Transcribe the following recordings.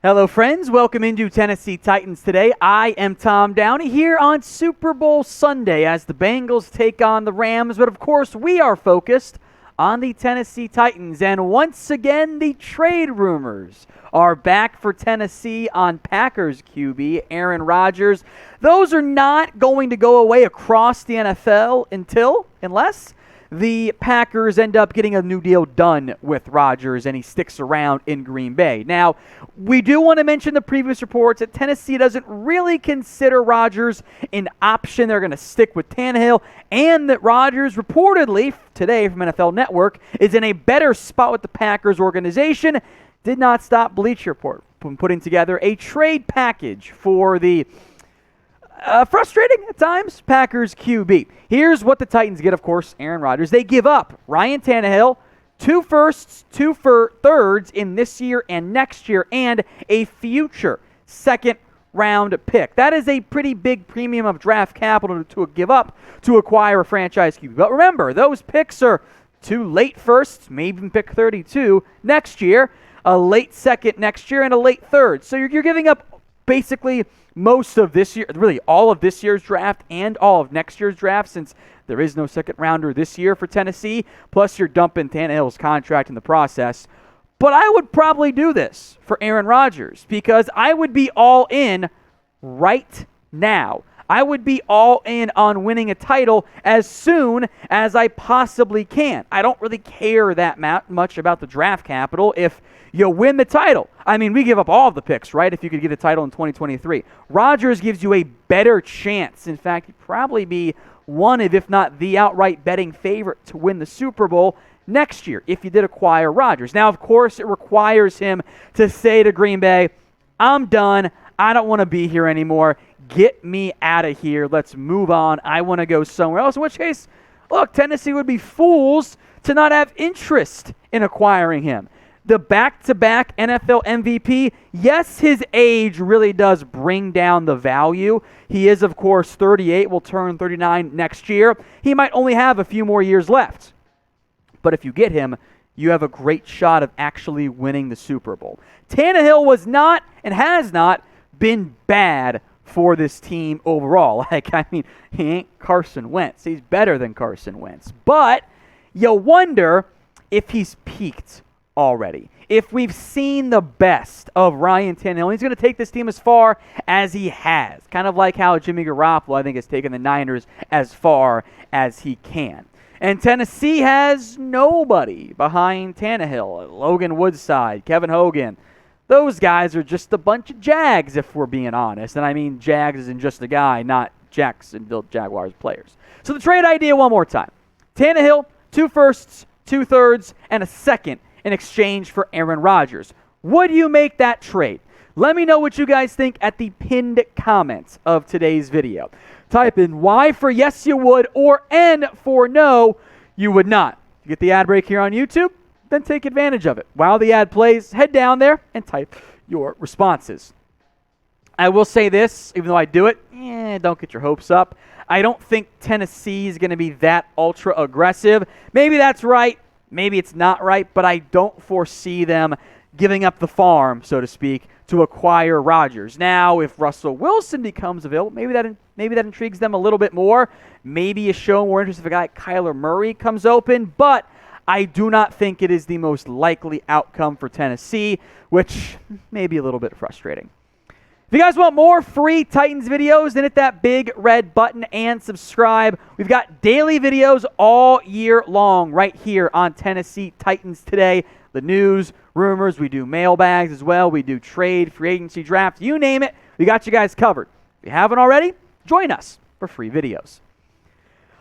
Hello, friends. Welcome into Tennessee Titans today. I am Tom Downey here on Super Bowl Sunday as the Bengals take on the Rams. But, of course, we are focused on the Tennessee Titans. And once again, the trade rumors are back for Tennessee on Packers QB Aaron Rodgers. Those are not going to go away across the NFL unless the Packers end up getting a new deal done with Rodgers and he sticks around in Green Bay. Now, we do want to mention the previous reports that Tennessee doesn't really consider Rodgers an option. They're going to stick with Tannehill, and that Rodgers reportedly today from NFL Network is in a better spot with the Packers organization. Did not stop Bleacher Report from putting together a trade package for the frustrating at times Packers QB. Here's what the Titans get, of course, Aaron Rodgers. They give up Ryan Tannehill, 2 firsts, 2 thirds in this year and next year, and a future second-round pick. That is a pretty big premium of draft capital to give up to acquire a franchise QB. But remember, those picks are 2 late firsts, maybe even pick 32 next year, a late second next year, and a late third. So you're giving up basically most of this year, really all of this year's draft and all of next year's draft, since there is no second rounder this year for Tennessee, plus you're dumping Tannehill's contract in the process. But I would probably do this for Aaron Rodgers because I would be all in right now. I would be all in on winning a title as soon as I possibly can. I don't really care that much about the draft capital if you win the title. I mean, we give up all of the picks, right, if you could get a title in 2023. Rodgers gives you a better chance. In fact, he'd probably be one of, if not the outright betting favorite to win the Super Bowl next year if you did acquire Rodgers. Now, of course, it requires him to say to Green Bay, I'm done. I don't want to be here anymore. Get me out of here. Let's move on. I want to go somewhere else. In which case, look, Tennessee would be fools to not have interest in acquiring him. The back-to-back NFL MVP, yes, his age really does bring down the value. He is, of course, 38, will turn 39 next year. He might only have a few more years left. But if you get him, you have a great shot of actually winning the Super Bowl. Tannehill was not and has not been bad for this team overall. He ain't Carson Wentz. He's better than Carson Wentz. But you wonder if he's peaked already. If we've seen the best of Ryan Tannehill, he's going to take this team as far as he has. Kind of like how Jimmy Garoppolo, I think, has taken the Niners as far as he can. And Tennessee has nobody behind Tannehill. Logan Woodside, Kevin Hogan. Those guys are just a bunch of Jags, if we're being honest. And I mean Jags isn't just a guy, not Jacksonville Jaguars players. So the trade idea one more time. Tannehill, 2 firsts, 2 thirds, and a second in exchange for Aaron Rodgers. Would you make that trade? Let me know what you guys think at the pinned comments of today's video. Type in Y for yes you would or N for no you would not. You get the ad break here on YouTube, then take advantage of it. While the ad plays, head down there and type your responses. I will say this, even though I do it, don't get your hopes up. I don't think Tennessee is going to be that ultra aggressive. Maybe that's right. Maybe it's not right, but I don't foresee them giving up the farm, so to speak, to acquire Rodgers. Now, if Russell Wilson becomes available, maybe that intrigues them a little bit more. Maybe you show more interest if a guy like Kyler Murray comes open, but I do not think it is the most likely outcome for Tennessee, which may be a little bit frustrating. If you guys want more free Titans videos, then hit that big red button and subscribe. We've got daily videos all year long right here on Tennessee Titans Today. The news, rumors, we do mailbags as well. We do trade, free agency draft, you name it. We got you guys covered. If you haven't already, join us for free videos.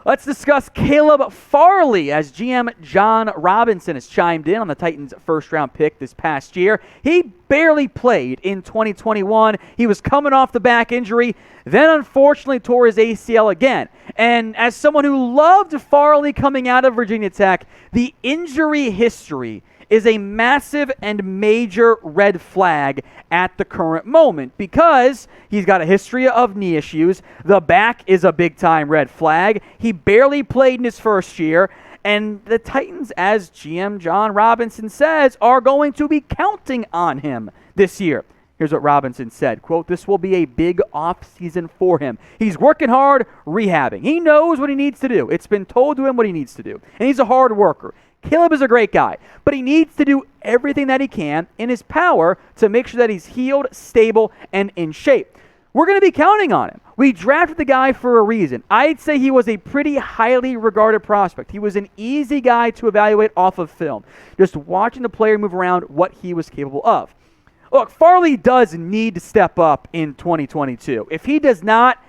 Let's discuss Caleb Farley as GM John Robinson has chimed in on the Titans' first-round pick this past year. He barely played in 2021. He was coming off the back injury, then unfortunately tore his ACL again. And as someone who loved Farley coming out of Virginia Tech, the injury history is a massive and major red flag at the current moment because he's got a history of knee issues. The back is a big-time red flag. He barely played in his first year. And the Titans, as GM John Robinson says, are going to be counting on him this year. Here's what Robinson said, quote, "This will be a big offseason for him. He's working hard, rehabbing. He knows what he needs to do. It's been told to him what he needs to do. And he's a hard worker. Caleb is a great guy, but he needs to do everything that he can in his power to make sure that he's healed, stable, and in shape. We're going to be counting on him. We drafted the guy for a reason. I'd say he was a pretty highly regarded prospect. He was an easy guy to evaluate off of film, just watching the player move around what he was capable of. Look, Farley does need to step up in 2022. If he does not,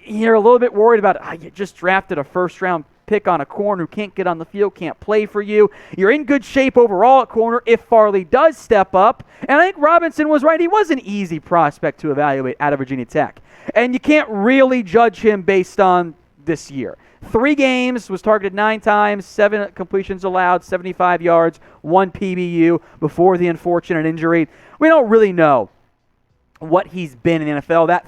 you're a little bit worried about, you just drafted a first-round pick on a corner who can't get on the field, can't play for you. You're in good shape overall at corner if Farley does step up. And I think Robinson was right. He was an easy prospect to evaluate out of Virginia Tech. And you can't really judge him based on this year. 3 games, was targeted 9 times, 7 completions allowed, 75 yards, 1 PBU before the unfortunate injury. We don't really know what he's been in the NFL. That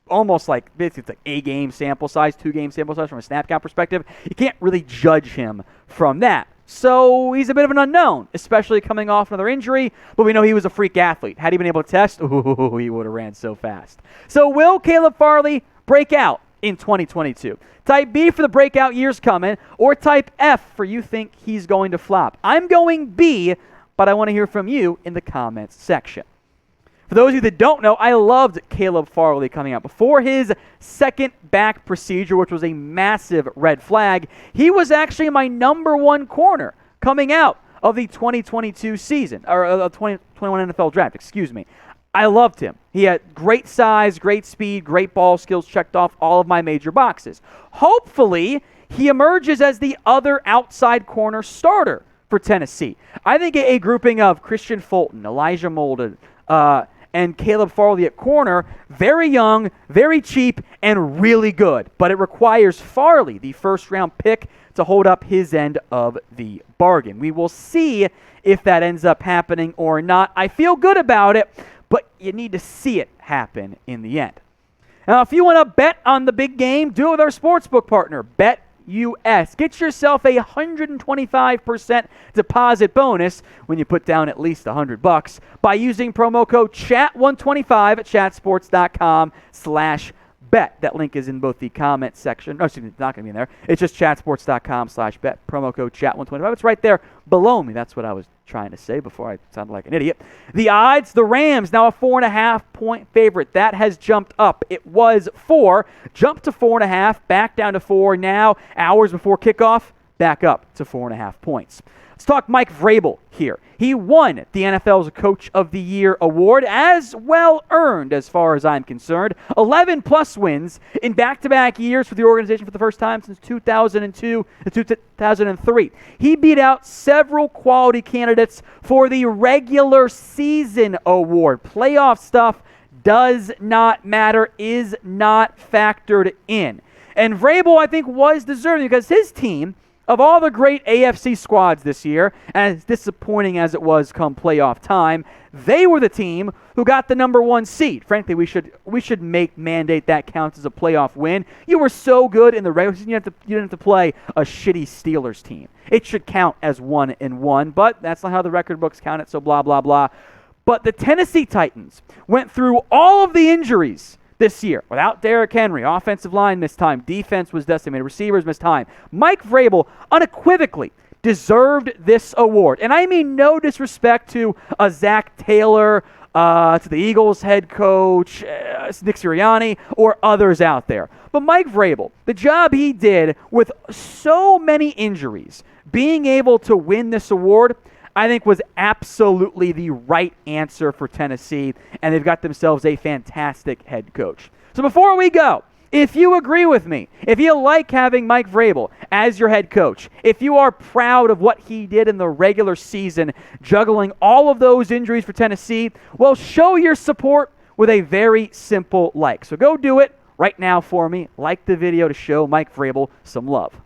almost like, basically it's like a game sample size, 2 game sample size from a snap count perspective. You can't really judge him from that. So he's a bit of an unknown, especially coming off another injury, but we know he was a freak athlete. Had he been able to test, he would have ran so fast. So will Caleb Farley break out in 2022? Type B for the breakout years coming, or type F for you think he's going to flop. I'm going B, but I want to hear from you in the comments section. For those of you that don't know, I loved Caleb Farley coming out. Before his second back procedure, which was a massive red flag, he was actually my number 1 corner coming out of the 2022 season, or 2021 NFL draft, excuse me. I loved him. He had great size, great speed, great ball skills, checked off all of my major boxes. Hopefully, he emerges as the other outside corner starter for Tennessee. I think a grouping of Christian Fulton, Elijah Molden, and Caleb Farley at corner, very young, very cheap, and really good. But it requires Farley, the first-round pick, to hold up his end of the bargain. We will see if that ends up happening or not. I feel good about it, but you need to see it happen in the end. Now, if you want to bet on the big game, do it with our sportsbook partner, BetUS. Get yourself a 125% deposit bonus when you put down at least $100 by using promo code CHAT125 at chatsports.com/bet. That link is in both the comment section. No, excuse me, it's not going to be in there. It's just chatsports.com/bet. Promo code CHAT125. It's right there below me. That's what I was trying to say before I sounded like an idiot. The odds, the Rams now a 4.5-point favorite. That has jumped up. It was 4, jumped to 4.5, back down to 4. Now, hours before kickoff, back up to 4.5 points. Let's talk Mike Vrabel here. He won the NFL's Coach of the Year award, as well earned as far as I'm concerned. 11-plus wins in back-to-back years for the organization for the first time since 2002 to 2003. He beat out several quality candidates for the regular season award. Playoff stuff does not matter, is not factored in. And Vrabel, I think, was deserving because his team, of all the great AFC squads this year, and as disappointing as it was come playoff time, they were the team who got the number 1 seed. Frankly, we should mandate that counts as a playoff win. You were so good in the regular season, you didn't have to play a shitty Steelers team. It should count as 1-1, but that's not how the record books count it, so blah, blah, blah. But the Tennessee Titans went through all of the injuries this year, without Derrick Henry. Offensive line missed time. Defense was decimated. Receivers missed time. Mike Vrabel unequivocally deserved this award. And I mean no disrespect to Zach Taylor, to the Eagles head coach, Nick Sirianni, or others out there. But Mike Vrabel, the job he did with so many injuries, being able to win this award, I think was absolutely the right answer for Tennessee, and they've got themselves a fantastic head coach. So before we go, if you agree with me, if you like having Mike Vrabel as your head coach, if you are proud of what he did in the regular season, juggling all of those injuries for Tennessee, well, show your support with a very simple like. So go do it right now for me. Like the video to show Mike Vrabel some love.